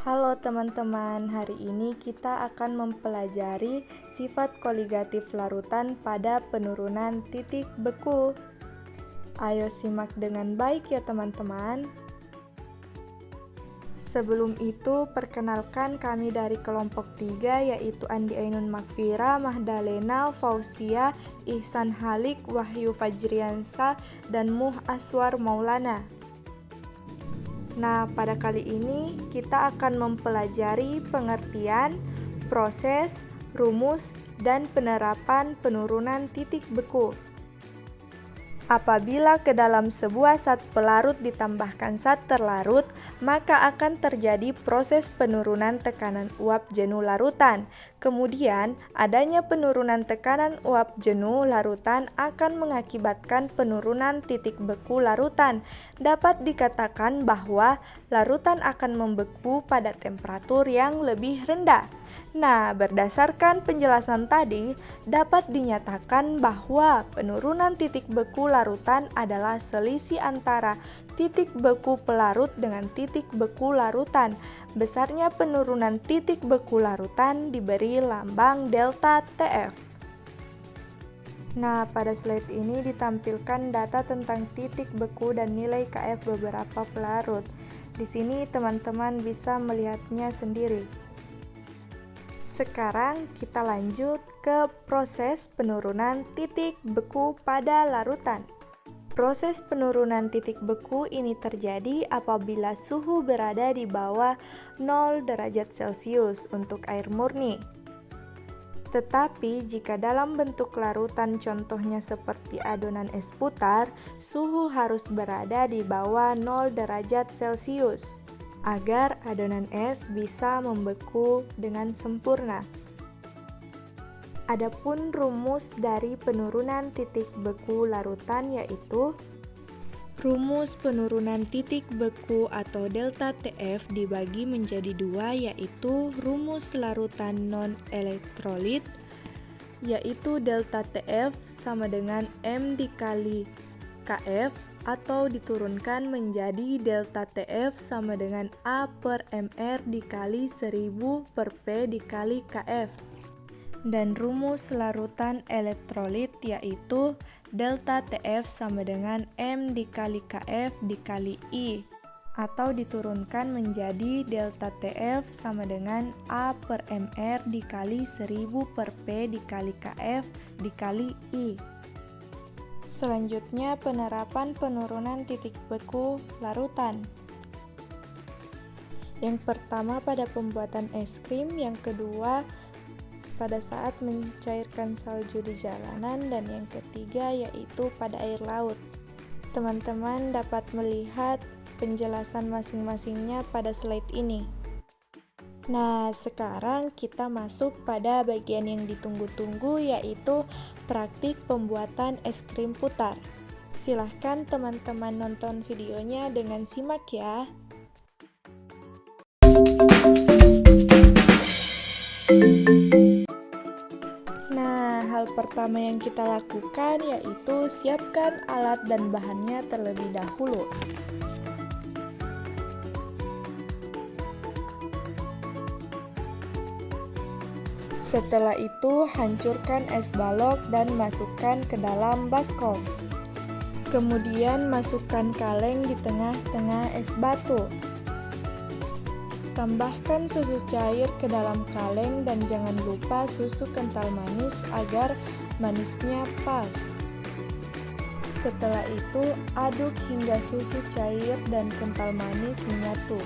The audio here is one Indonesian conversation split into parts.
Halo teman-teman, hari ini kita akan mempelajari sifat koligatif larutan pada penurunan titik beku. Ayo simak dengan baik ya teman-teman. Sebelum itu, perkenalkan kami dari kelompok 3 yaitu Andi Ainun Makfira, Mahdalena, Fauzia, Ihsan Halik, Wahyu Fajriansa, dan Muh Aswar Maulana. Nah, pada kali ini kita akan mempelajari pengertian, proses, rumus, dan penerapan penurunan titik beku. Apabila ke dalam sebuah zat pelarut ditambahkan zat terlarut, maka akan terjadi proses penurunan tekanan uap jenuh larutan. Kemudian, adanya penurunan tekanan uap jenuh larutan akan mengakibatkan penurunan titik beku larutan. Dapat dikatakan bahwa larutan akan membeku pada temperatur yang lebih rendah. Nah, berdasarkan penjelasan tadi, dapat dinyatakan bahwa penurunan titik beku larutan adalah selisih antara titik beku pelarut dengan titik beku larutan. Besarnya penurunan titik beku larutan diberi lambang delta TF. Nah, pada slide ini ditampilkan data tentang titik beku dan nilai KF beberapa pelarut. Di sini teman-teman bisa melihatnya sendiri. Sekarang kita lanjut ke proses penurunan titik beku pada larutan. Proses penurunan titik beku ini terjadi apabila suhu berada di bawah 0 derajat Celcius untuk air murni. Tetapi jika dalam bentuk larutan contohnya seperti adonan es putar, suhu harus berada di bawah 0 derajat Celcius agar adonan es bisa membeku dengan sempurna. Adapun rumus dari penurunan titik beku larutan yaitu rumus penurunan titik beku atau delta TF dibagi menjadi dua, yaitu rumus larutan non-elektrolit yaitu delta TF sama dengan M dikali KF atau diturunkan menjadi delta TF sama dengan A per MR dikali 1000 per P dikali KF. Dan rumus larutan elektrolit yaitu delta TF sama dengan M dikali KF dikali I atau diturunkan menjadi delta TF sama dengan A per MR dikali 1000 per P dikali KF dikali I. Selanjutnya, penerapan penurunan titik beku larutan. Yang pertama pada pembuatan es krim, yang kedua pada saat mencairkan salju di jalanan, dan yang ketiga yaitu pada air laut. Teman-teman dapat melihat penjelasan masing-masingnya pada slide ini. Nah, sekarang kita masuk pada bagian yang ditunggu-tunggu yaitu praktik pembuatan es krim putar. Silahkan teman-teman nonton videonya dengan simak ya. Nah, hal pertama yang kita lakukan yaitu siapkan alat dan bahannya terlebih dahulu. Setelah itu, hancurkan es balok dan masukkan ke dalam baskom. Kemudian masukkan kaleng di tengah-tengah es batu. Tambahkan susu cair ke dalam kaleng dan jangan lupa susu kental manis agar manisnya pas. Setelah itu, aduk hingga susu cair dan kental manis menyatu.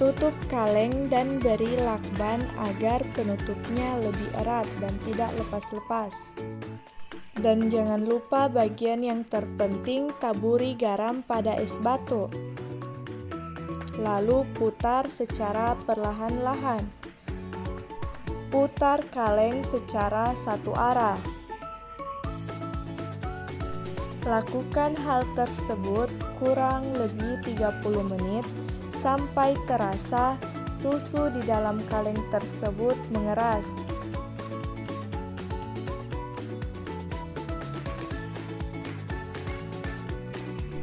Tutup kaleng dan beri lakban agar penutupnya lebih erat dan tidak lepas-lepas. Dan jangan lupa bagian yang terpenting, taburi garam pada es batu. Lalu putar secara perlahan-lahan. Putar kaleng secara satu arah. Lakukan hal tersebut kurang lebih 30 menit sampai terasa susu di dalam kaleng tersebut mengeras.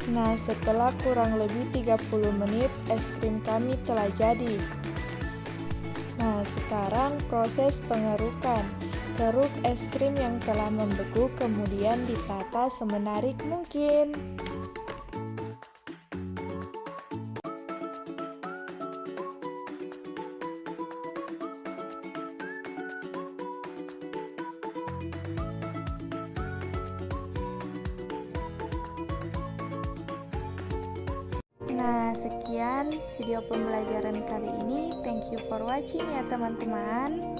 Nah, setelah kurang lebih 30 menit, es krim kami telah jadi. Nah, sekarang proses pengerukan. Keruk es krim yang telah membeku kemudian ditata semenarik mungkin. Nah, sekian video pembelajaran kali ini. Thank you for watching ya teman-teman.